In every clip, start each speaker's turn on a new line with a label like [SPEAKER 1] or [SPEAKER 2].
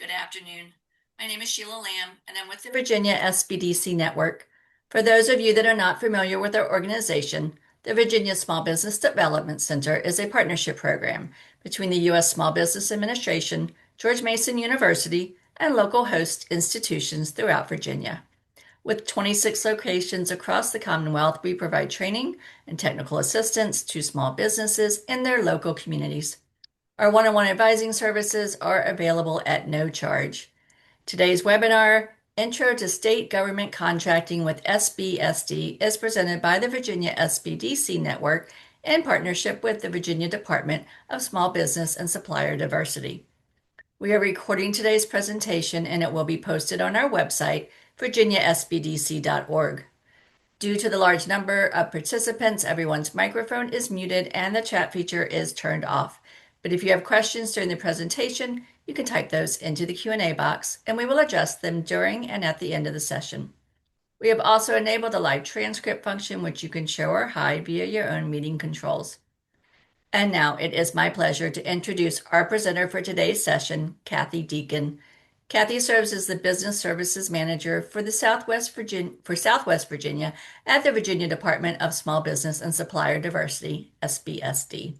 [SPEAKER 1] Good afternoon. My name is Sheila Lamb, and I'm with the Virginia SBDC Network. For those of you that are not familiar with our organization, the Virginia Small Business Development Center is a partnership program between the U.S. Small Business Administration, George Mason University, and local host institutions throughout Virginia. With 26 locations across the Commonwealth, we provide training and technical assistance to small businesses in their local communities. Our one-on-one advising services are available at no charge. Today's webinar, Intro to State Government Contracting with SBSD, is presented by the Virginia SBDC Network in partnership with the Virginia Department of Small Business and Supplier Diversity. We are recording today's presentation and it will be posted on our website, virginiasbdc.org. Due to the large number of participants, everyone's microphone is muted and the chat feature is turned off. But if you have questions during the presentation, you can type those into the Q&A box and we will address them during and at the end of the session. We have also enabled a live transcript function which you can show or hide via your own meeting controls. And now it is my pleasure to introduce our presenter for today's session, Kathy Deacon. Kathy serves as the Business Services Manager for Southwest Virginia at the Virginia Department of Small Business and Supplier Diversity, SBSD.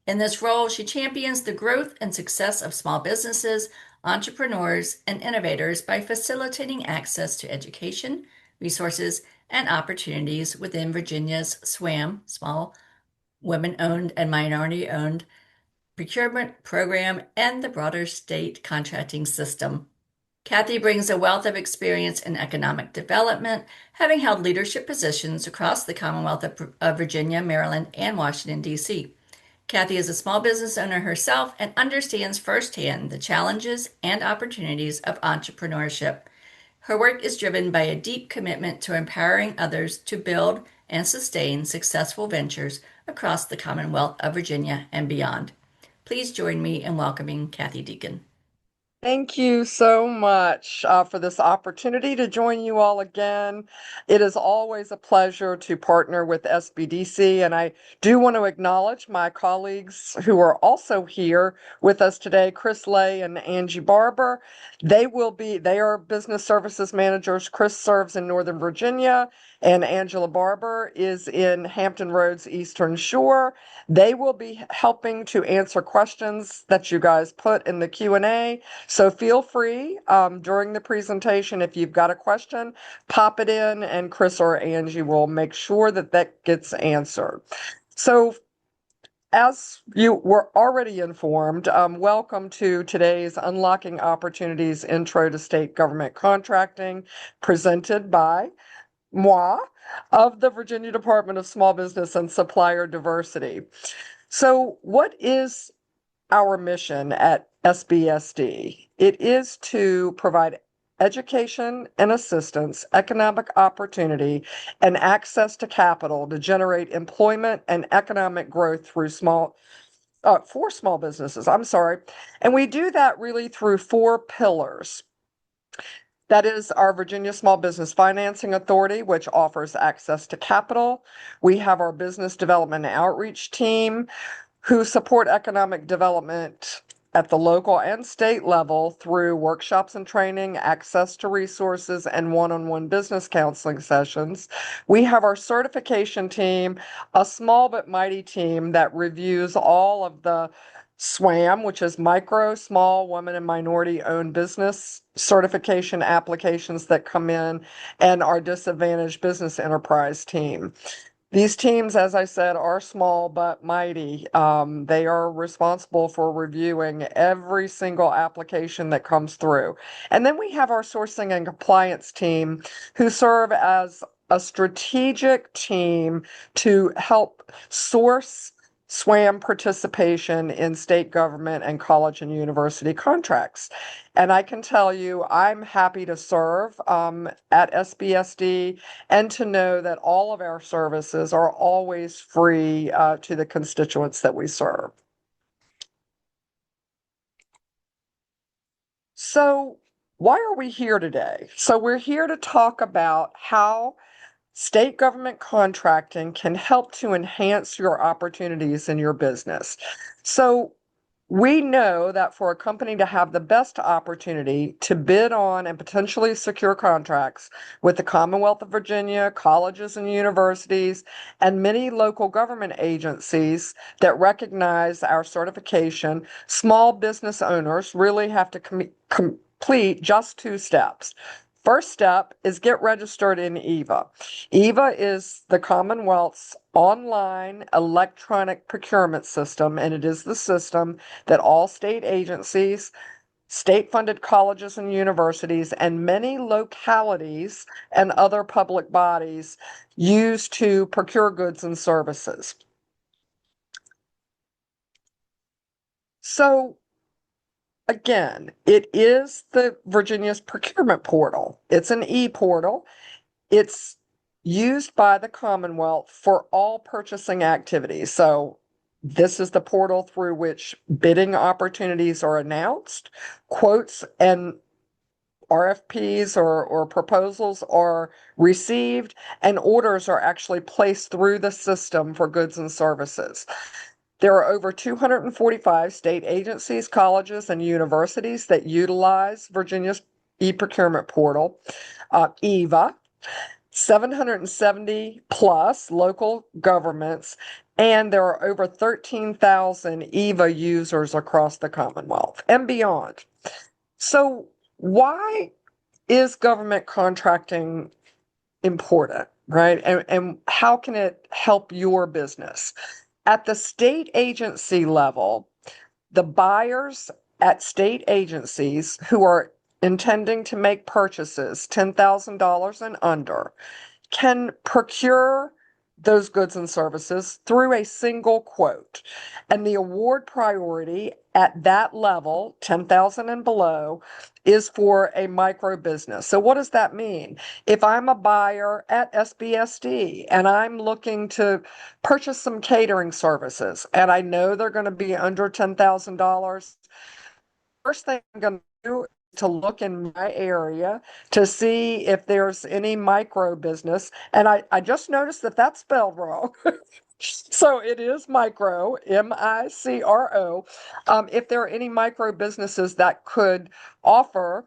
[SPEAKER 1] In this role, she champions the growth and success of small businesses, entrepreneurs, and innovators by facilitating access to education, resources, and opportunities within Virginia's SWaM, Small Women-Owned and Minority-Owned Procurement Program, and the broader state contracting system. Kathy brings a wealth of experience in economic development, having held leadership positions across the Commonwealth of Virginia, Maryland, and Washington, D.C. Kathy is a small business owner herself and understands firsthand the challenges and opportunities of entrepreneurship. Her work is driven by a deep commitment to empowering others to build and sustain successful ventures across the Commonwealth of Virginia and beyond. Please join me in welcoming Kathy Deacon.
[SPEAKER 2] Thank you so much for this opportunity to join you all again. It is always a pleasure to partner with SBDC, and I do want to acknowledge my colleagues who are also here with us today, Chris Lay and Angie Barber. They are business services managers. Chris serves in Northern Virginia, and Angela Barber is in Hampton Roads Eastern Shore. They will be helping to answer questions that you guys put in the Q&A. So feel free during the presentation, if you've got a question, pop it in and Chris or Angie will make sure that that gets answered. So as you were already informed, welcome to today's Unlocking Opportunities Intro to State Government Contracting, presented by moi of the Virginia Department of Small Business and Supplier Diversity. So what is our mission at SBSD? It is to provide education and assistance, economic opportunity, and access to capital to generate employment and economic growth through for small businesses. And we do that really through 4 pillars. That is our Virginia Small Business Financing Authority, which offers access to capital. We have our Business Development and Outreach team, who support economic development at the local and state level through workshops and training, access to resources, and one-on-one business counseling sessions. We have our certification team, a small but mighty team that reviews all of the SWaM, which is micro, small, women, and minority-owned business certification applications that come in, and our disadvantaged business enterprise team. These teams, as I said, are small but mighty. They are responsible for reviewing every single application that comes through. And then we have our sourcing and compliance team, who serve as a strategic team to help source SWaM participation in state government and college and university contracts. And I can tell you, I'm happy to serve at SBSD and to know that all of our services are always free to the constituents that we serve. So why are we here today? So we're here to talk about how state government contracting can help to enhance your opportunities in your business. So We know that for a company to have the best opportunity to bid on and potentially secure contracts with the Commonwealth of Virginia, colleges and universities, and many local government agencies that recognize our certification, small business owners really have to complete just two steps. First step is get registered in EVA. EVA is the Commonwealth's online electronic procurement system, and it is the system that all state agencies, state-funded colleges and universities, and many localities and other public bodies use to procure goods and services. So again, it is the Virginia's procurement portal. It's an e-portal. It's used by the Commonwealth for all purchasing activities. So this is the portal through which bidding opportunities are announced, quotes and RFPs or proposals are received, and orders are actually placed through the system for goods and services. There are over 245 state agencies, colleges, and universities that utilize Virginia's e-procurement portal, EVA. 770 plus local governments, and there are over 13,000 EVA users across the Commonwealth and beyond. So, why is government contracting important, right? And how can it help your business? At the state agency level, the buyers at state agencies who are intending to make purchases $10,000 and under can procure those goods and services through a single quote. And the award priority at that level, 10,000 and below, is for a micro business. So what does that mean? If I'm a buyer at SBSD and I'm looking to purchase some catering services and I know they're going to be under $10,000, first thing I'm going to do is to look in my area to see if there's any micro business. And I just noticed that that's spelled wrong. So it is micro, MICRO. If there are any micro businesses that could offer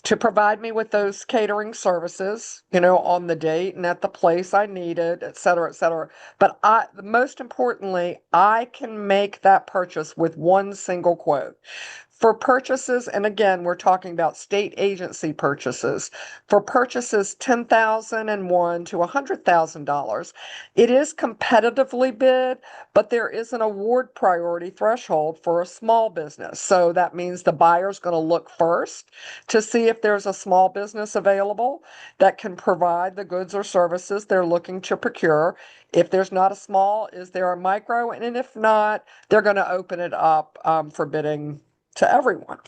[SPEAKER 2] to provide me with those catering services, on the date and at the place I need it, et cetera, et cetera. But most importantly, I can make that purchase with one single quote. For purchases, and again, we're talking about state agency purchases, for purchases $10,001 to $100,000, it is competitively bid, but there is an award priority threshold for a small business. So that means the buyer's going to look first to see if there's a small business available that can provide the goods or services they're looking to procure. If there's not a small, is there a micro? And if not, they're going to open it up for bidding to everyone.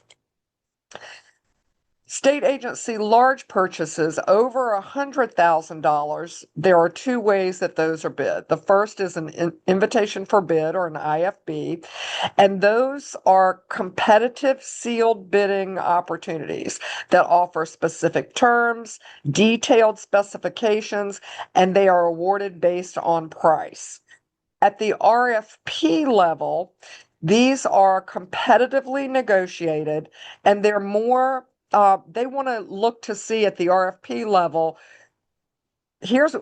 [SPEAKER 2] State agency large purchases over $100,000, there are two ways that those are bid. The first is an invitation for bid, or an IFB, and those are competitive sealed bidding opportunities that offer specific terms, detailed specifications, and they are awarded based on price. At the RFP level, these are competitively negotiated, and they're more, they want to look to see at the RFP level, here's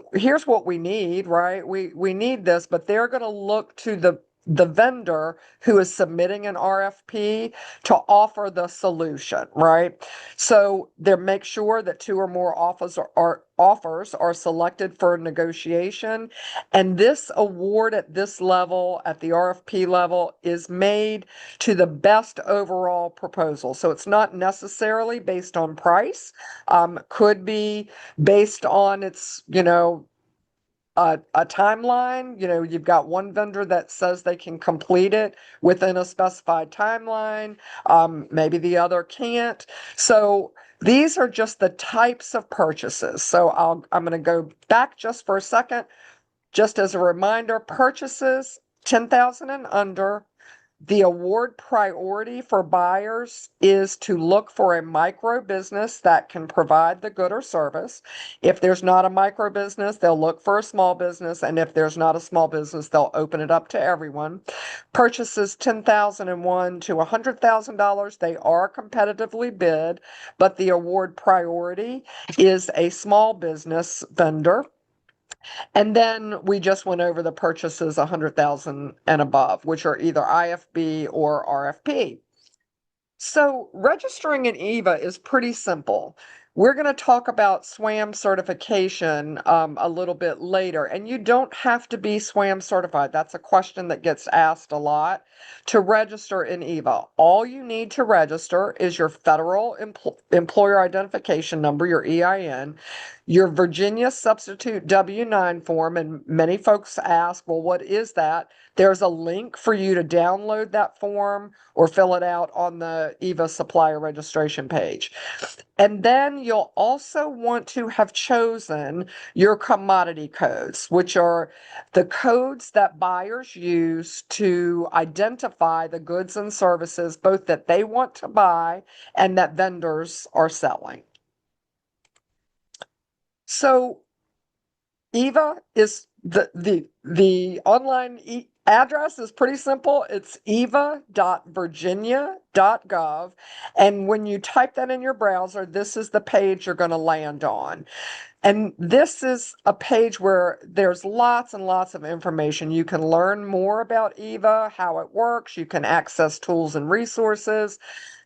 [SPEAKER 2] what we need, right? We need this, but they're going to look to the vendor who is submitting an RFP to offer the solution, right? So they make sure that two or more offers are selected for negotiation. And this award at this level, at the RFP level, is made to the best overall proposal. So it's not necessarily based on price, could be based on its, a timeline. You've got one vendor that says they can complete it within a specified timeline. Maybe the other can't. So these are just the types of purchases. So I'm going to go back just for a second. Just as a reminder, purchases 10,000 and under, The award priority for buyers is to look for a micro business that can provide the good or service. If there's not a micro business, they'll look for a small business. And if there's not a small business, they'll open it up to everyone. Purchases $10,001 to $100,000, they are competitively bid, but the award priority is a small business vendor. And then we just went over the purchases 100,000 and above, which are either IFB or RFP. So registering in EVA is pretty simple. We're going to talk about SWaM certification a little bit later, and you don't have to be SWaM certified. That's a question that gets asked a lot to register in EVA. All you need to register is your federal employer identification number, your EIN, your Virginia substitute W-9 form, and many folks ask, well, what is that? There's a link for you to download that form or fill it out on the EVA supplier registration page. And then you'll also want to have chosen your commodity codes, which are the codes that buyers use to identify the goods and services, both that they want to buy and that vendors are selling. So EVA is the online address is pretty simple. It's eva.virginia.gov. And when you type that in your browser, this is the page you're going to land on. And this is a page where there's lots and lots of information. You can learn more about EVA, how it works. You can access tools and resources.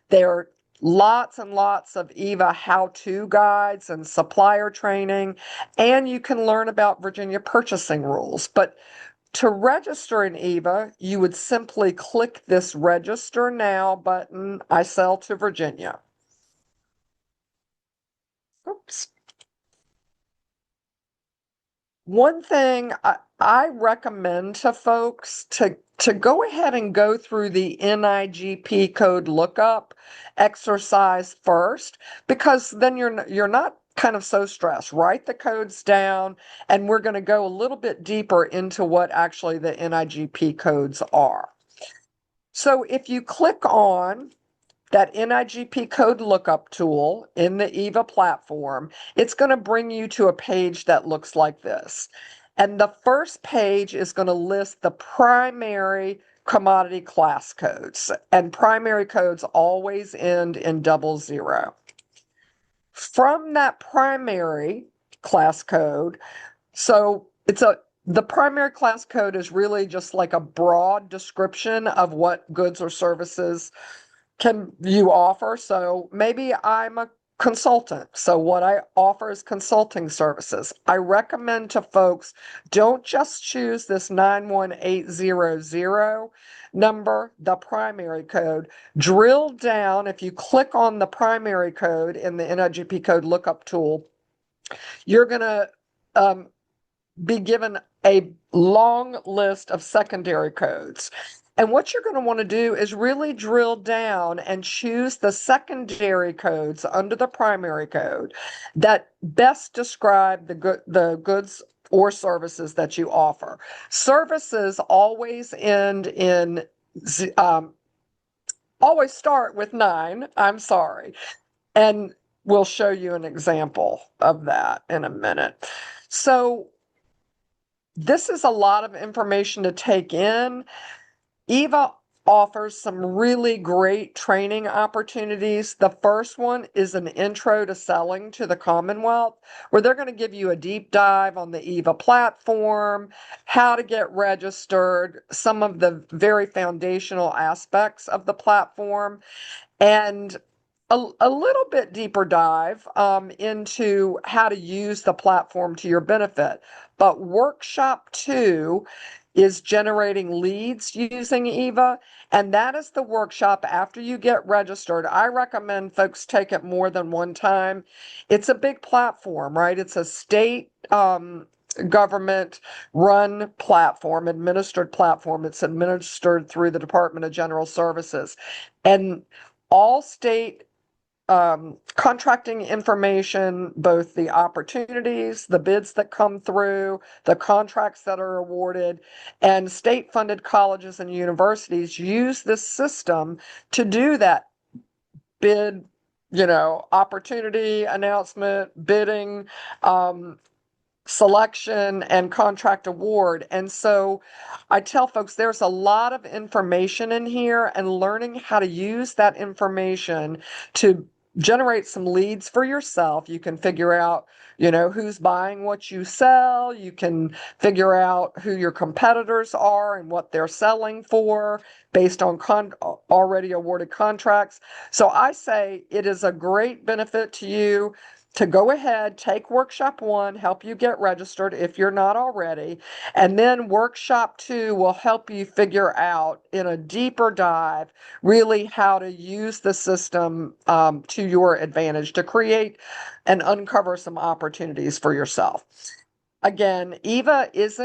[SPEAKER 2] There are lots and lots of EVA how-to guides and supplier training, and you can learn about Virginia purchasing rules. But to register in EVA, you would simply click this Register Now button, I sell to Virginia. Oops. One thing I recommend to folks to go ahead and go through the NIGP code lookup exercise first, because then you're not kind of so stressed. Write the codes down, and we're going to go a little bit deeper into what actually the NIGP codes are. So if you click on that NIGP code lookup tool in the EVA platform, it's going to bring you to a page that looks like this. And the first page is going to list the primary commodity class codes, and primary codes always end in 00. From that primary class code, the primary class code is really just like a broad description of what goods or services can you offer. So maybe I'm a consultant. So what I offer is consulting services. I recommend to folks, don't just choose this 91800 number, the primary code. Drill down. If you click on the primary code in the NIGP code lookup tool, you're going to be given a long list of secondary codes. And what you're going to want to do is really drill down and choose the secondary codes under the primary code that best describe the goods or services that you offer. Services always end in, always start with 9. I'm sorry. And we'll show you an example of that in a minute. So this is a lot of information to take in. EVA offers some really great training opportunities. The first one is an intro to selling to the Commonwealth, where they're going to give you a deep dive on the EVA platform, how to get registered, some of the very foundational aspects of the platform, and a little bit deeper dive into how to use the platform to your benefit. But workshop 2 is generating leads using EVA, and that is the workshop after you get registered. I recommend folks take it more than one time. It's a big platform, right? It's a state government run platform, administered platform. It's administered through the Department of General Services, and all state contracting information, both the opportunities, the bids that come through, the contracts that are awarded, and state-funded colleges and universities use this system to do that bid, opportunity announcement, bidding, selection, and contract award. And so I tell folks there's a lot of information in here, and learning how to use that information to generate some leads for yourself. You can figure out, who's buying what you sell. You can figure out who your competitors are and what they're selling for based on already awarded contracts. So I say it is a great benefit to you to go ahead, take Workshop 1, help you get registered if you're not already, and then Workshop 2 will help you figure out in a deeper dive really how to use the system to your advantage to create and uncover some opportunities for yourself. Again, EVA is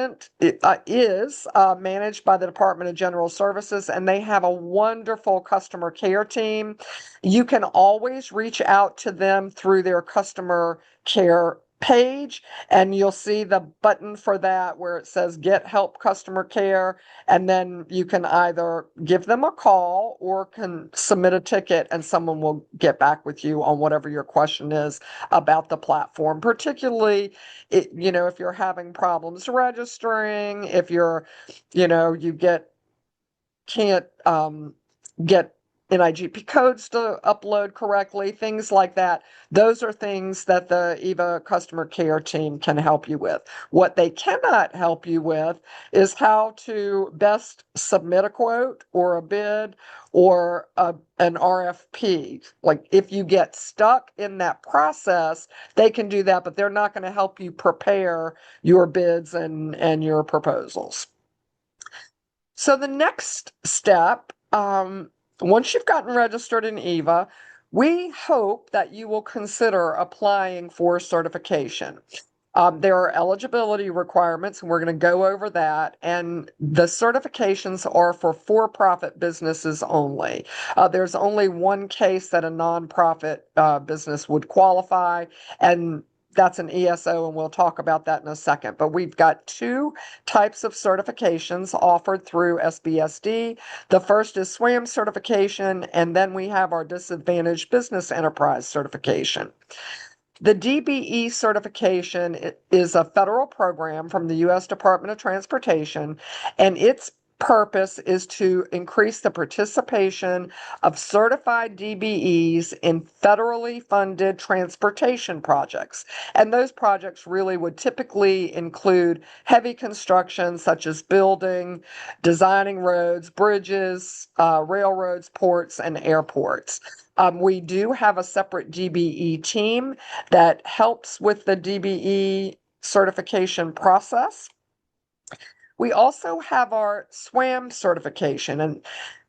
[SPEAKER 2] managed by the Department of General Services, and they have a wonderful customer care team. You can always reach out to them through their customer care page, and you'll see the button for that where it says Get Help Customer Care, and then you can either give them a call or can submit a ticket, and someone will get back with you on whatever your question is about the platform, particularly if you're having problems registering, if can't get NIGP codes to upload correctly, things like that. Those are things that the EVA customer care team can help you with. What they cannot help you with is how to best submit a quote or a bid or an RFP. Like if you get stuck in that process, they can do that, but they're not going to help you prepare your bids and your proposals. So the next step, once you've gotten registered in EVA, we hope that you will consider applying for certification. There are eligibility requirements, and we're going to go over that. And the certifications are for-profit businesses only. There's only one case that a nonprofit business would qualify, and that's an ESO, and we'll talk about that in a second. But we've got two types of certifications offered through SBSD. The first is SWaM certification, and then we have our Disadvantaged Business Enterprise certification. The DBE certification is a federal program from the U.S. Department of Transportation, and its purpose is to increase the participation of certified DBEs in federally funded transportation projects. And those projects really would typically include heavy construction, such as building, designing roads, bridges, railroads, ports, and airports. We do have a separate DBE team that helps with the DBE certification process. We also have our SWaM certification, and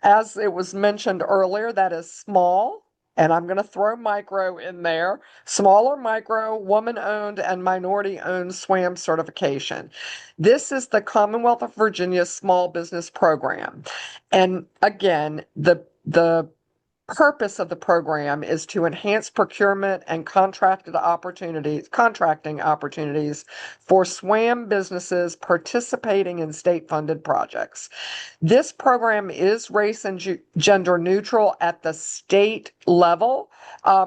[SPEAKER 2] as it was mentioned earlier, that is small, and I'm going to throw micro in there, small or micro, woman-owned and minority-owned SWaM certification. This is the Commonwealth of Virginia Small Business Program. And again, the purpose of the program is to enhance procurement and contracting opportunities for SWaM businesses participating in state-funded projects. This program is race and gender neutral at the state level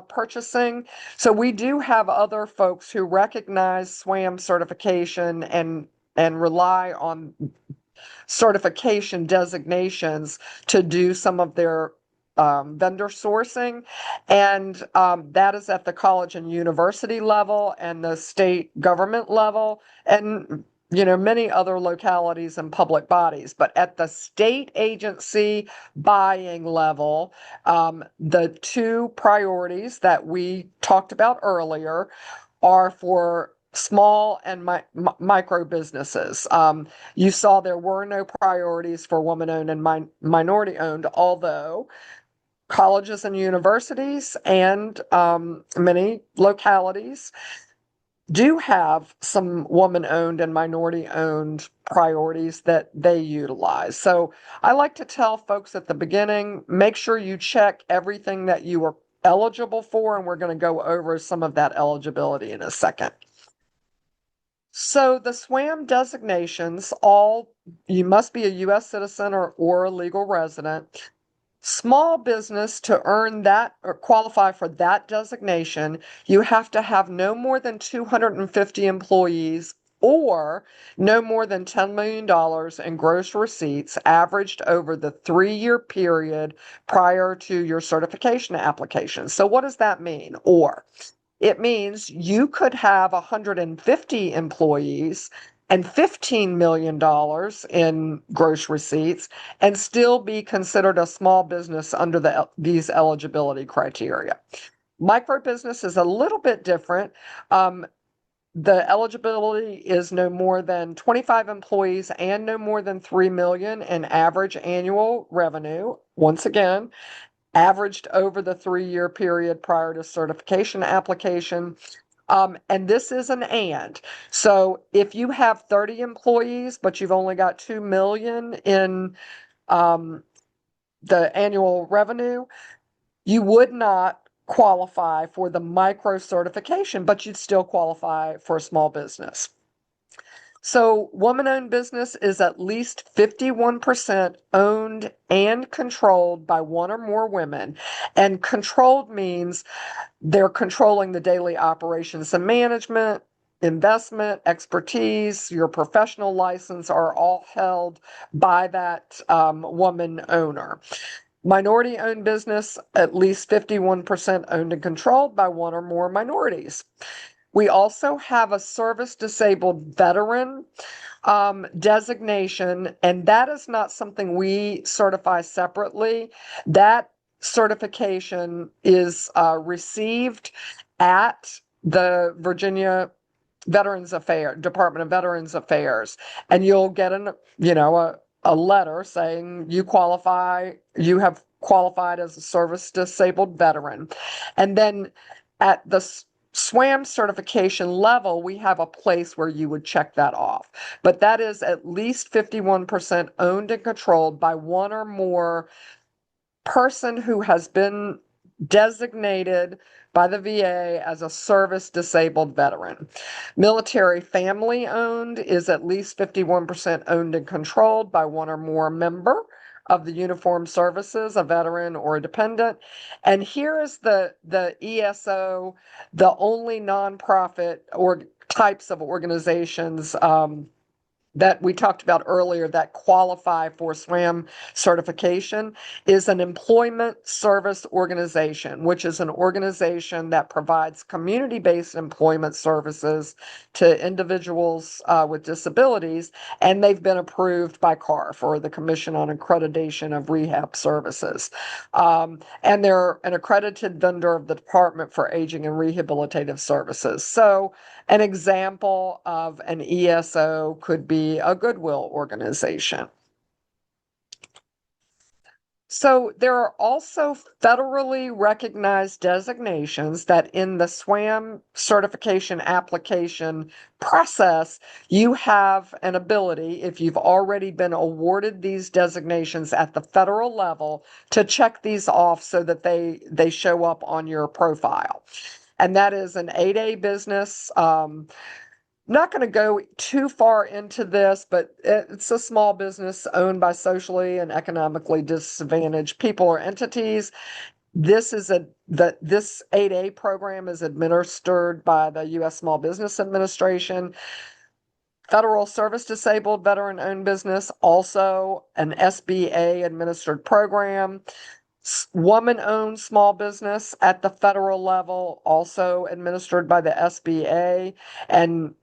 [SPEAKER 2] purchasing. So we do have other folks who recognize SWaM certification and rely on certification designations to do some of their vendor sourcing, and that is at the college and university level and the state government level, and many other localities and public bodies. But at the state agency buying level, the two priorities that we talked about earlier are for small and micro businesses. You saw there were no priorities for woman-owned and minority-owned, although colleges and universities and many localities do have some woman-owned and minority-owned priorities that they utilize. So I like to tell folks at the beginning, make sure you check everything that you are eligible for, and we're going to go over some of that eligibility in a second. So the SWaM designations, you must be a U.S. citizen or a legal resident. Small business, to earn that or qualify for that designation, you have to have no more than 250 employees or no more than $10 million in gross receipts averaged over the 3-year period prior to your certification application. So what does that mean? Or it means you could have 150 employees and $15 million in gross receipts and still be considered a small business under these eligibility criteria. Micro business is a little bit different. The eligibility is no more than 25 employees and no more than 3 million in average annual revenue. Once again, averaged over the 3-year period prior to certification application. And this is an and. So if you have 30 employees, but you've only got 2 million in the annual revenue, you would not qualify for the micro certification, but you'd still qualify for a small business. So woman-owned business is at least 51% owned and controlled by one or more women. And controlled means they're controlling the daily operations and management, investment, expertise, your professional license are all held by that woman owner. Minority-owned business, at least 51% owned and controlled by one or more minorities. We also have a service-disabled veteran designation, and that is not something we certify separately. That certification is received at the Virginia Department of Veterans Affairs, and you'll get a letter saying you have qualified as a service-disabled veteran. And then at the SWaM certification level, we have a place where you would check that off. But that is at least 51% owned and controlled by one or more person who has been designated by the VA as a service-disabled veteran. Military family owned is at least 51% owned and controlled by one or more member of the uniformed services, a veteran or a dependent. And here is the ESO, the only nonprofit or types of organizations that we talked about earlier that qualify for SWaM certification is an employment service organization, which is an organization that provides community-based employment services to individuals with disabilities, and they've been approved by CARF, or the Commission on Accreditation of Rehab Services. And they're an accredited vendor of the Department for Aging and Rehabilitative Services. So an example of an ESO could be a Goodwill organization. So there are also federally recognized designations that in the SWaM certification application process, you have an ability, if you've already been awarded these designations at the federal level, to check these off so that they show up on your profile. And that is an 8A business. Not going to go too far into this, but it's a small business owned by socially and economically disadvantaged people or entities. This 8A program is administered by the U.S. Small Business Administration. Federal Service Disabled Veteran-Owned Business, also an SBA administered program. Woman-owned small business at the federal level, also administered by the SBA, and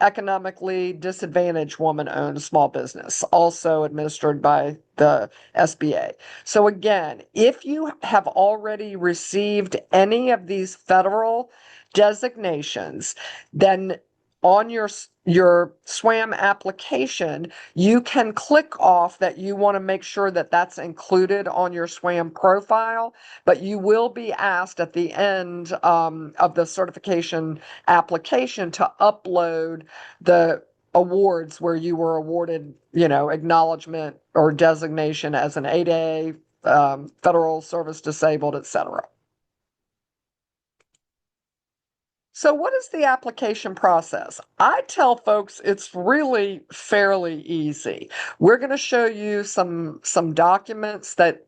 [SPEAKER 2] economically disadvantaged woman-owned small business, also administered by the SBA. So again, if you have already received any of these federal designations, then on your SWaM application, you can click off that you want to make sure that that's included on your SWaM profile, but you will be asked at the end of the certification application to upload the awards where you were awarded, acknowledgement or designation as an 8A, federal service disabled, etc. So what is the application process? I tell folks it's really fairly easy. We're going to show you some documents that,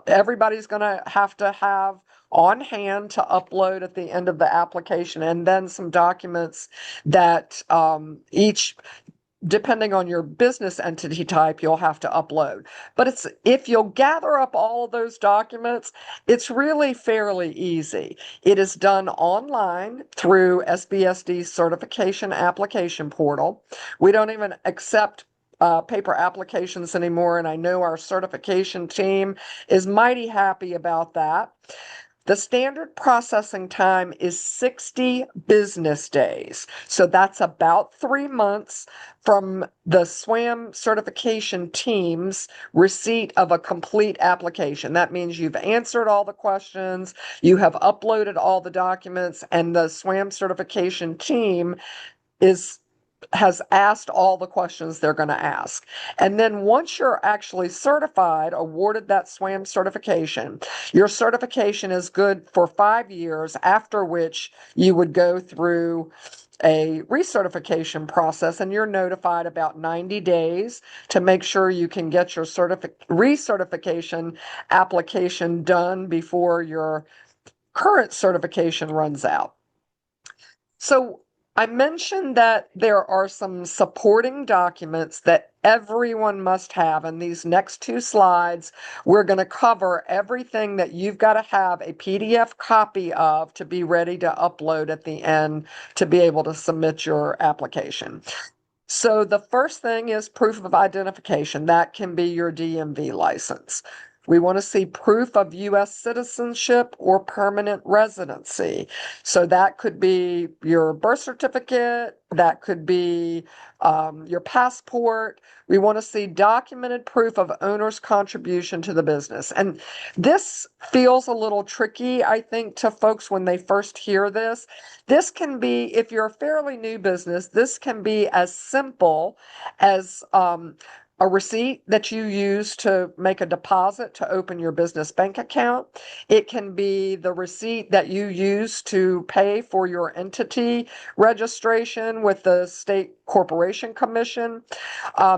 [SPEAKER 2] everybody's going to have on hand to upload at the end of the application, and then some documents that each, depending on your business entity type, you'll have to upload. But if you'll gather up all of those documents, it's really fairly easy. It is done online through SBSD certification application portal. We don't even accept paper applications anymore, and I know our certification team is mighty happy about that. The standard processing time is 60 business days. So that's about 3 months from the SWaM certification team's receipt of a complete application. That means you've answered all the questions, you have uploaded all the documents, and the SWaM certification team has asked all the questions they're going to ask. And then once you're actually certified, awarded that SWaM certification, your certification is good for 5 years, after which you would go through a recertification process, and you're notified about 90 days to make sure you can get your recertification application done before your current certification runs out. So I mentioned that there are some supporting documents that everyone must have. In these next 2 slides, we're going to cover everything that you've got to have a PDF copy of to be ready to upload at the end to be able to submit your application. So the first thing is proof of identification. That can be your DMV license. We want to see proof of U.S. citizenship or permanent residency. So that could be your birth certificate, that could be your passport. We want to see documented proof of owner's contribution to the business. And this feels a little tricky, I think, to folks when they first hear this. This can be, if you're a fairly new business, this can be as simple as a receipt that you use to make a deposit to open your business bank account. It can be the receipt that you use to pay for your entity registration with the State Corporation Commission.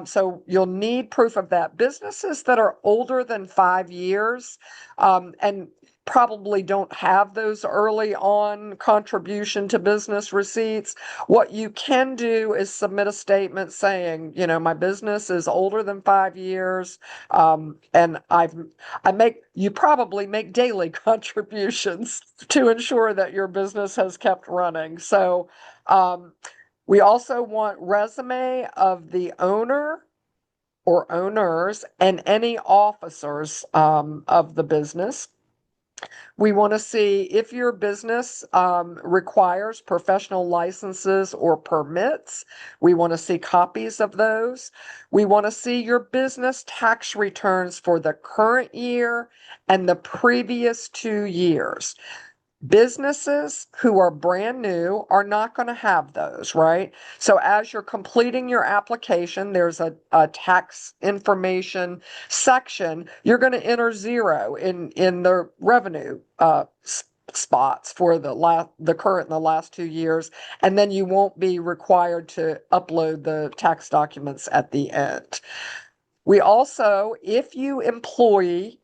[SPEAKER 2] So you'll need proof of that. Businesses that are older than 5 years and probably don't have those early on contribution to business receipts, what you can do is submit a statement saying, my business is older than 5 years, and you probably make daily contributions to ensure that your business has kept running. So we also want resume of the owner or owners and any officers of the business. We want to see if your business requires professional licenses or permits. We want to see copies of those. We want to see your business tax returns for the current year and the previous 2 years. Businesses who are brand new are not going to have those, right? So as you're completing your application, there's a tax information section. You're going to enter 0 in the revenue spots for the current and the last 2 years, and then you won't be required to upload the tax documents at the end. We also, if you employ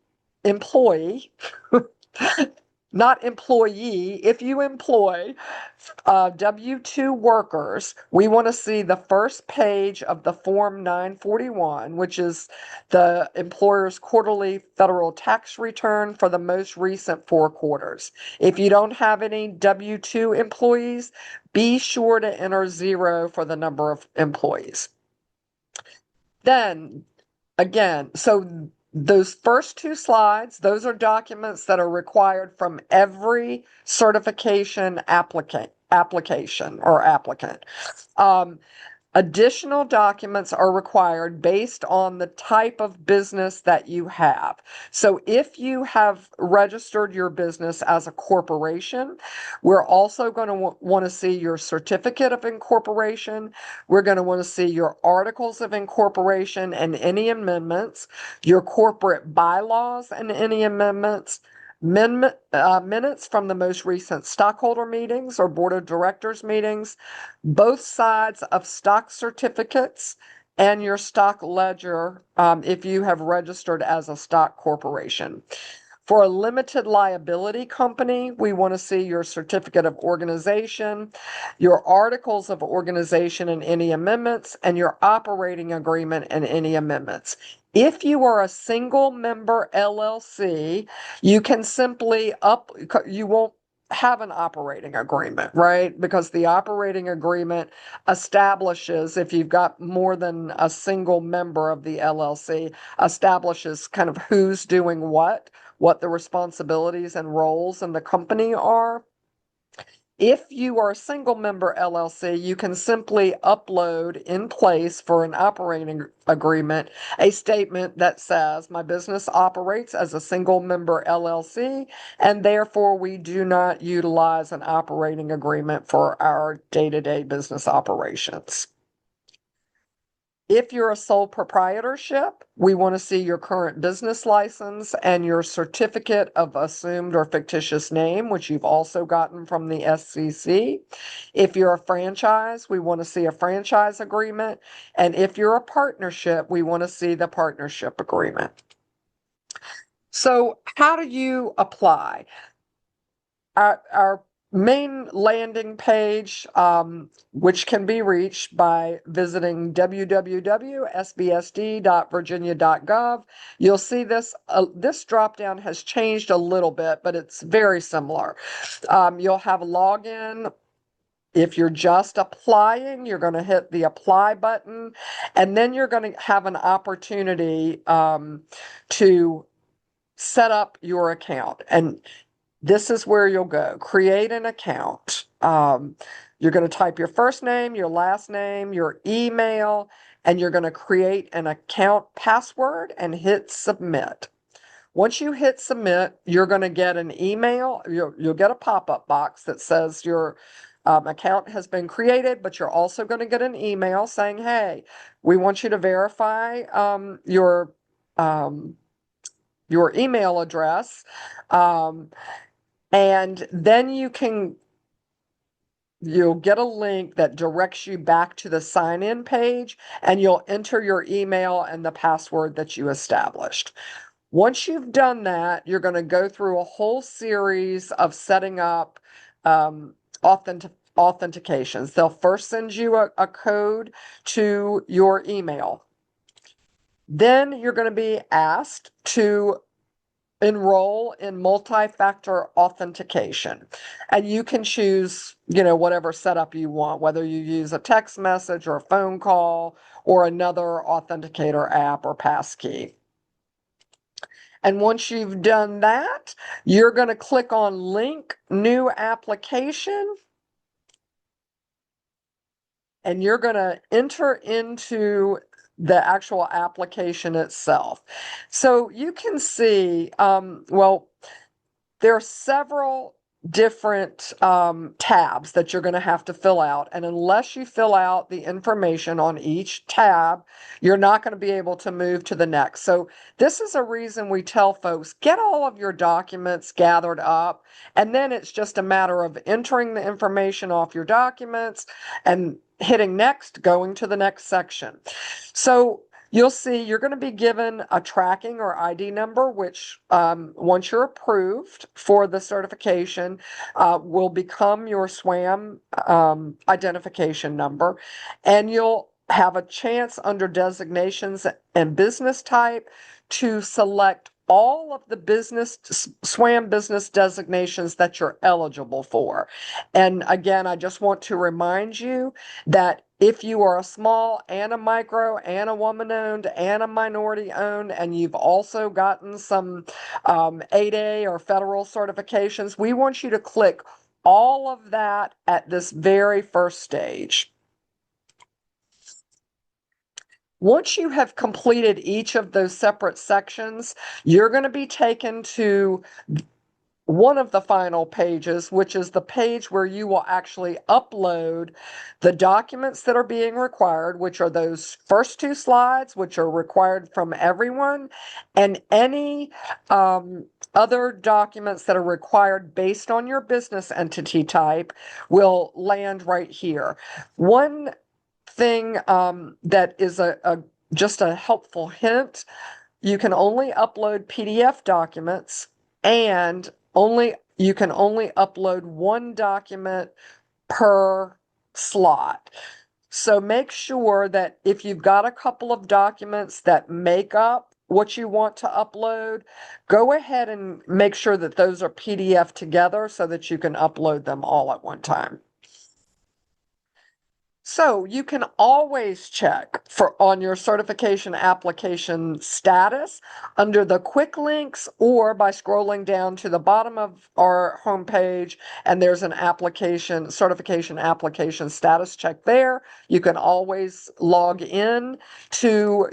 [SPEAKER 2] not employee, if you employ W-2 workers, we want to see the first page of the Form 941, which is the employer's quarterly federal tax return for the most recent 4 quarters. If you don't have any W-2 employees, be sure to enter 0 for the number of employees. Then, again, so those first 2 slides, those are documents that are required from every certification application or applicant. Additional documents are required based on the type of business that you have. So if you have registered your business as a corporation, we're also going to want to see your certificate of incorporation. We're going to want to see your articles of incorporation and any amendments, your corporate bylaws and any amendments, minutes from the most recent stockholder meetings or board of directors meetings, both sides of stock certificates, and your stock ledger if you have registered as a stock corporation. For a limited liability company, we want to see your certificate of organization, your articles of organization and any amendments, and your operating agreement and any amendments. If you are a single member LLC, you can simply you won't have an operating agreement, right? Because the operating agreement establishes, if you've got more than a single member of the LLC, establishes kind of who's doing what the responsibilities and roles in the company are. If you are a single member LLC, you can simply upload in place for an operating agreement a statement that says, my business operates as a single member LLC, and therefore we do not utilize an operating agreement for our day-to-day business operations. If you're a sole proprietorship, we want to see your current business license and your certificate of assumed or fictitious name, which you've also gotten from the SEC. If you're a franchise, we want to see a franchise agreement. And if you're a partnership, we want to see the partnership agreement. So how do you apply? Our main landing page, which can be reached by visiting www.sbsd.virginia.gov. You'll see this drop down has changed a little bit, but it's very similar. You'll have a login. If you're just applying, you're going to hit the apply button, and then you're going to have an opportunity to set up your account. And this is where you'll go. Create an account. You're going to type your first name, your last name, your email, and you're going to create an account password and hit submit. Once you hit submit, you're going to get an email. You'll get a pop-up box that says your account has been created, but you're also going to get an email saying, hey, we want you to verify your email address. And then you'll get a link that directs you back to the sign-in page, and you'll enter your email and the password that you established. Once you've done that, you're going to go through a whole series of setting up authentications. They'll first send you a code to your email. Then you're going to be asked to enroll in multi-factor authentication, and you can choose, whatever setup you want, whether you use a text message or a phone call or another authenticator app or passkey. And once you've done that, you're going to click on link new application, and you're going to enter into the actual application itself. So you can see, there are several different tabs that you're going to have to fill out. And unless you fill out the information on each tab, you're not going to be able to move to the next. So this is a reason we tell folks, get all of your documents gathered up, and then it's just a matter of entering the information off your documents and hitting next, going to the next section. So you'll see you're going to be given a tracking or ID number, which once you're approved for the certification, will become your SWaM identification number. And you'll have a chance under designations and business type to select all of the SWaM business designations that you're eligible for. And again, I just want to remind you that if you are a small and a micro and a woman-owned and a minority-owned, and you've also gotten some 8A or federal certifications, we want you to click all of that at this very first stage. Once you have completed each of those separate sections, you're going to be taken to one of the final pages, which is the page where you will actually upload the documents that are being required, which are those first two slides, which are required from everyone, and any other documents that are required based on your business entity type will land right here. One thing that is just a helpful hint, you can only upload PDF documents, and you can only upload one document per slot. So make sure that if you've got a couple of documents that make up what you want to upload, go ahead and make sure that those are PDF together so that you can upload them all at one time. So you can always check on your certification application status under the quick links or by scrolling down to the bottom of our homepage, and there's an certification application status check there. You can always log in to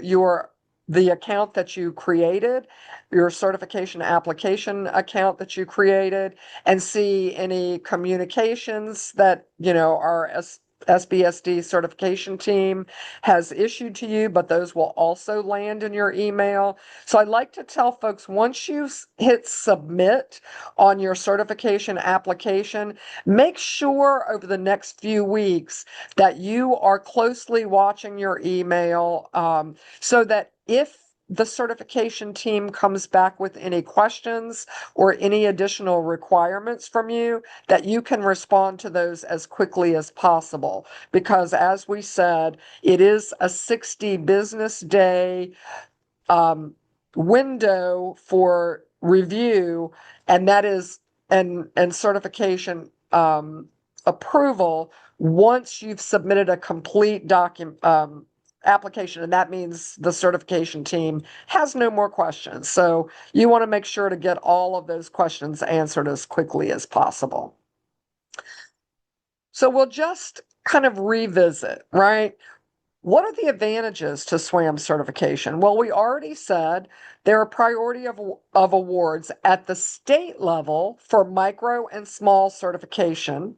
[SPEAKER 2] the account that you created, your certification application account that you created, and see any communications that, our SBSD certification team has issued to you, but those will also land in your email. So I like to tell folks, once you hit submit on your certification application, make sure over the next few weeks that you are closely watching your email, so that if the certification team comes back with any questions or any additional requirements from you, that you can respond to those as quickly as possible. Because as we said, it is a 60 business day window for review, and that is and certification approval once you've submitted a complete application, and that means the certification team has no more questions. So you want to make sure to get all of those questions answered as quickly as possible. So we'll just kind of revisit, right? What are the advantages to SWaM certification? Well, we already said there are priority of awards at the state level for micro and small certification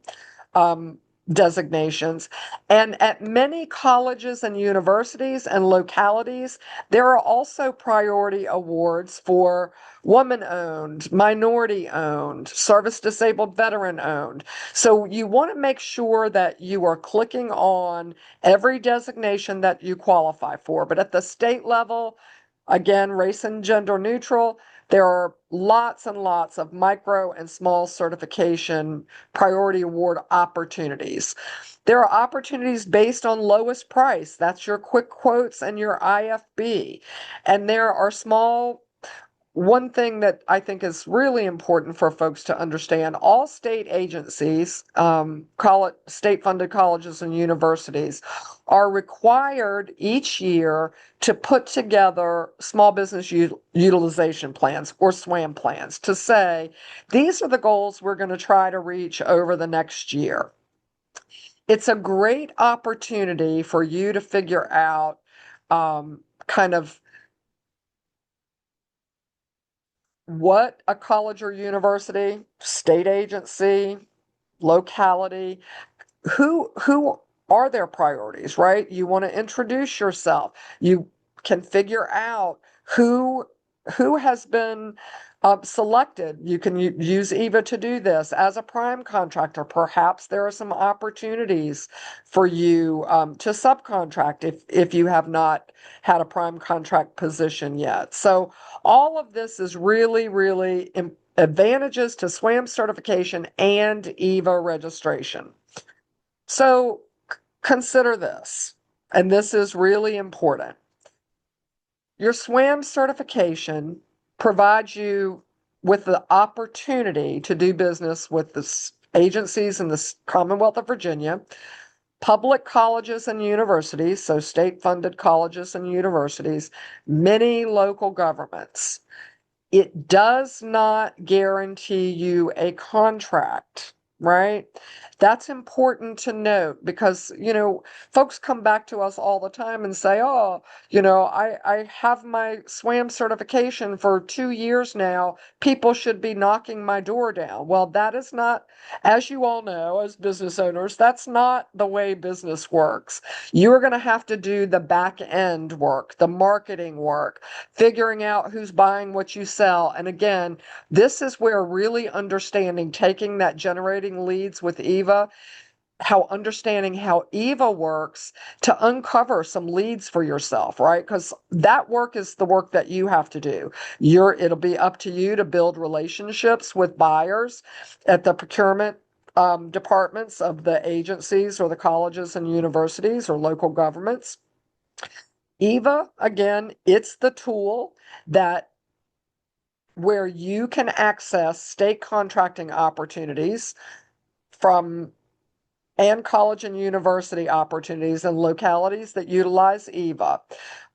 [SPEAKER 2] designations. And at many colleges and universities and localities, there are also priority awards for woman-owned, minority-owned, service-disabled veteran-owned. So you want to make sure that you are clicking on every designation that you qualify for. But at the state level, again, race and gender neutral, there are lots and lots of micro and small certification priority award opportunities. There are opportunities based on lowest price. That's your quick quotes and your IFB. And there are one thing that I think is really important for folks to understand, all state agencies, state-funded colleges and universities, are required each year to put together small business utilization plans, or SWaM plans, to say, these are the goals we're going to try to reach over the next year. It's a great opportunity for you to figure out kind of what a college or university, state agency, locality, who are their priorities, right? You want to introduce yourself. You can figure out who has been selected. You can use EVA to do this as a prime contractor. Perhaps there are some opportunities for you to subcontract if you have not had a prime contract position yet. So all of this is really, really advantages to SWaM certification and EVA registration. So consider this, and this is really important. Your SWaM certification provides you with the opportunity to do business with the agencies in the Commonwealth of Virginia, public colleges and universities, so state-funded colleges and universities, many local governments. It does not guarantee you a contract right? That's important to note because, folks come back to us all the time and say, oh, I have my SWaM certification for 2 years now. People should be knocking my door down. Well, that is not, as you all know, as business owners, that's not the way business works. You're going to have to do the back end work, the marketing work, figuring out who's buying what you sell. And again, this is where really understanding, taking that generating leads with Eva, how understanding how Eva works to uncover some leads for yourself, right? Because that work is the work that you have to do. It'll be up to you to build relationships with buyers at the procurement departments of the agencies or the colleges and universities or local governments. Eva, again, it's the tool that where you can access state contracting opportunities from and college and university opportunities in localities that utilize Eva.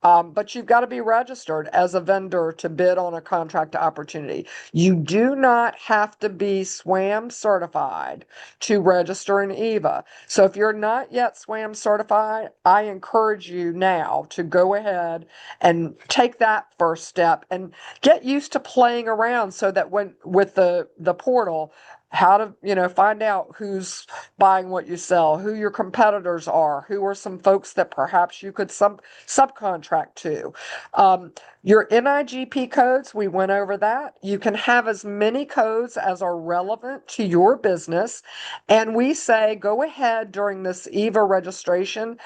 [SPEAKER 2] But you've got to be registered as a vendor to bid on a contract opportunity. You do not have to be SWaM certified to register in Eva. So if you're not yet SWaM certified, I encourage you now to go ahead and take that first step and get used to playing around so that when with the portal, how to find out who's buying what you sell, who your competitors are, who are some folks that perhaps you could subcontract to. Your NIGP codes, we went over that. You can have as many codes as are relevant to your business. And we say go ahead during this Eva registration,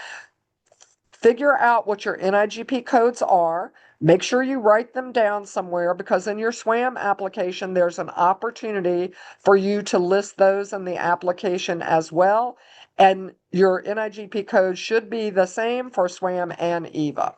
[SPEAKER 2] figure out what your NIGP codes are. Make sure you write them down somewhere because in your SWaM application, there's an opportunity for you to list those in the application as well. And your NIGP code should be the same for SWaM and Eva.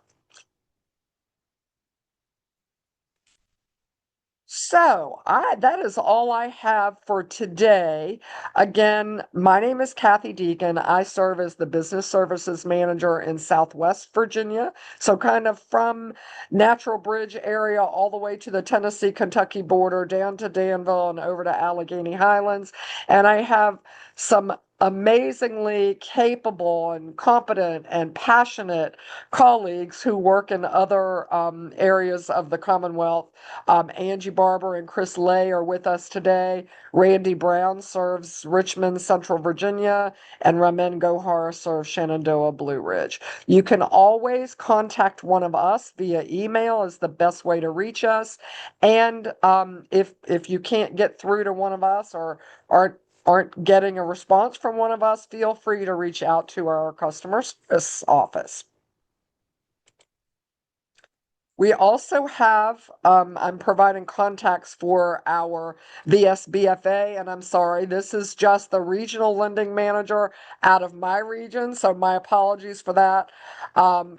[SPEAKER 2] So that is all I have for today. Again, my name is Kathy Deacon. I serve as the Business Services Manager in Southwest Virginia. So kind of from Natural Bridge area all the way to the Tennessee-Kentucky border, down to Danville and over to Allegheny Highlands. And I have some amazingly capable and competent and passionate colleagues who work in other areas of the Commonwealth. Angie Barber and Chris Lay are with us today. Randy Brown serves Richmond, Central Virginia, and Ramin Gohar serves Shenandoah, Blue Ridge. You can always contact one of us via email is the best way to reach us. And if you can't get through to one of us or aren't getting a response from one of us, feel free to reach out to our customer service office. We also have, I'm providing contacts for our VSBFA, and I'm sorry, this is just the regional lending manager out of my region, so my apologies for that.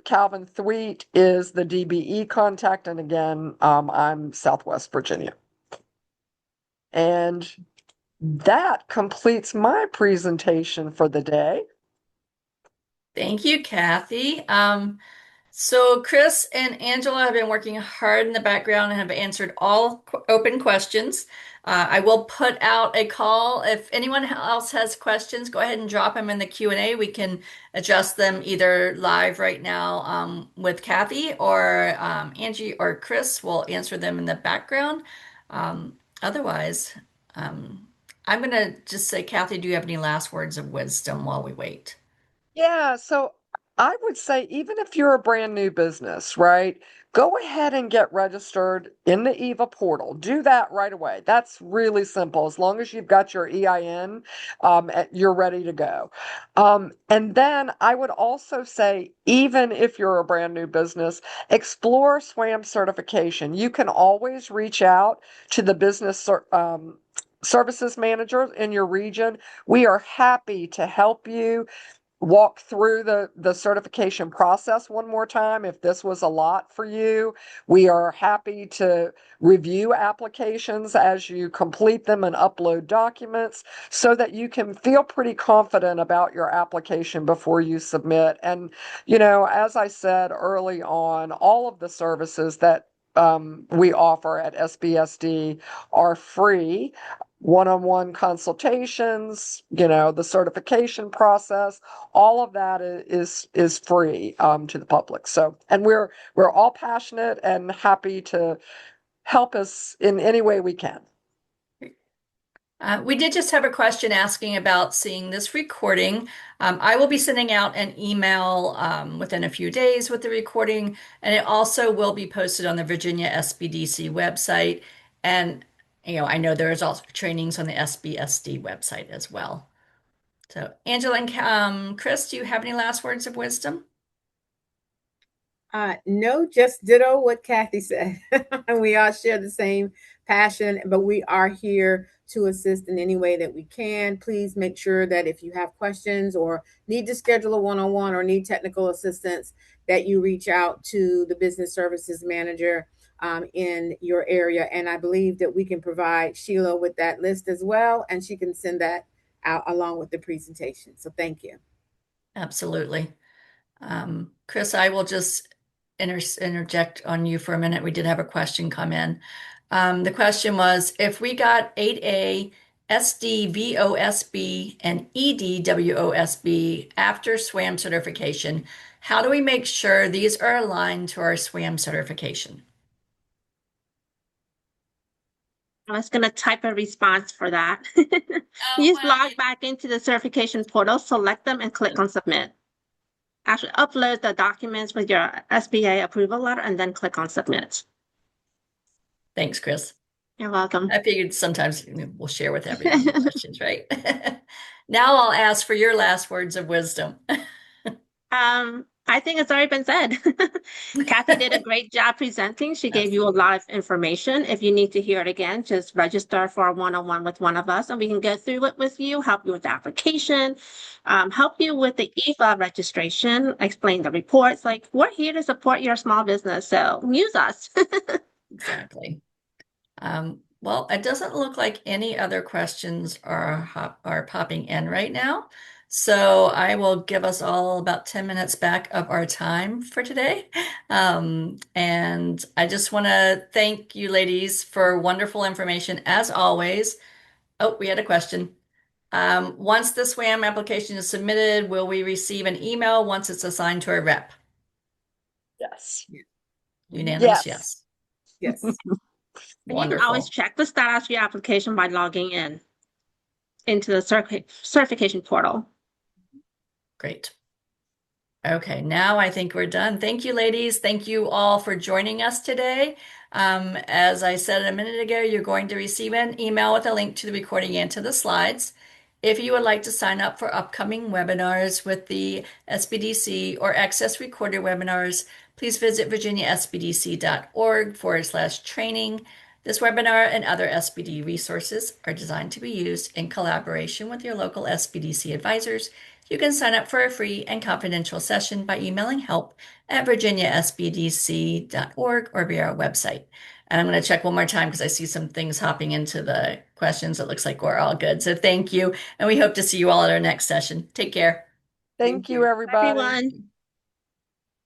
[SPEAKER 2] Calvin Thweet is the DBE contact, and again, I'm Southwest Virginia. And that completes my presentation for the day.
[SPEAKER 1] Thank you, Kathy. So Chris and Angela have been working hard in the background and have answered all open questions. I will put out a call. If anyone else has questions, go ahead and drop them in the Q&A. We can adjust them either live right now with Kathy or Angie or Chris will answer them in the background. Otherwise, I'm going to just say, Kathy, do you have any last words of wisdom while we wait?
[SPEAKER 2] Yeah, so I would say even if you're a brand new business, right? Go ahead and get registered in the Eva portal. Do that right away. That's really simple. As long as you've got your EIN, you're ready to go. And then I would also say, even if you're a brand new business, explore SWaM certification. You can always reach out to the business services manager in your region. We are happy to help you walk through the certification process one more time if this was a lot for you. We are happy to review applications as you complete them and upload documents so that you can feel pretty confident about your application before you submit. And, as I said early on, all of the services that we offer at SBSD are free. One-on-one consultations, the certification process, all of that is free to the public. So, and we're all passionate and happy to help us in any way we can.
[SPEAKER 1] We did just have a question asking about seeing this recording. I will be sending out an email within a few days with the recording, and it also will be posted on the Virginia SBDC website. And I know there's also trainings on the SBSD website as well. So, Angela and Chris, do you have any last words of wisdom?
[SPEAKER 3] No, just ditto what Kathy said. We all share the same passion, but we are here to assist in any way that we can. Please make sure that if you have questions or need to schedule a one-on-one or need technical assistance, that you reach out to the business services manager in your area. And I believe that we can provide Sheila with that list as well, and she can send that out along with the presentation. So thank you.
[SPEAKER 1] Absolutely. Chris, I will just interject on you for a minute. We did have a question come in. The question was, if we got 8A, SDVOSB, and EDWOSB after SWaM certification, how do we make sure these are aligned to our SWaM certification?
[SPEAKER 4] I was going to type a response for that.
[SPEAKER 1] Oh,
[SPEAKER 4] You just
[SPEAKER 1] well,
[SPEAKER 4] log back into the certification portal, select them, and click on submit. Actually, upload the documents with your SBA approval letter and then click on submit.
[SPEAKER 1] thanks, Chris.
[SPEAKER 4] You're welcome.
[SPEAKER 1] I figured sometimes we'll share with everyone the questions, right? Now I'll ask for your last words of wisdom.
[SPEAKER 4] I think it's already been said. Kathy did a great job presenting. She gave you a lot of information. If you need to hear it again, just register for a one-on-one with one of us and we can go through it with you, help you with the application, help you with the EVA registration, explain the reports. Like, we're here to support your small business, so use us.
[SPEAKER 1] Exactly. Well, it doesn't look like any other questions are popping in right now. So I will give us all about 10 minutes back of our time for today. And I just want to thank you ladies for wonderful information as always. Oh, we had a question. Once the SWaM application is submitted, will we receive an email once it's assigned to a rep?
[SPEAKER 2] Yes.
[SPEAKER 1] Unanimous,
[SPEAKER 2] Yes.
[SPEAKER 3] Yes.
[SPEAKER 4] And you can always
[SPEAKER 1] Wonderful.
[SPEAKER 4] check the status of your application by logging in into the certification portal.
[SPEAKER 1] Great. Okay, now I think we're done. Thank you, ladies. Thank you all for joining us today. As I said a minute ago, you're going to receive an email with a link to the recording and to the slides. If you would like to sign up for upcoming webinars with the SBDC or access recorded webinars, please visit virginiasbdc.org/training. This webinar and other SBD resources are designed to be used in collaboration with your local SBDC advisors. You can sign up for a free and confidential session by emailing help@virginiasbdc.org or via our website. And I'm going to check one more time because I see some things hopping into the questions. It looks like we're all good. So thank you. And we hope to see you all at our next session. Take care.
[SPEAKER 2] Thank you, everybody.
[SPEAKER 4] Everyone.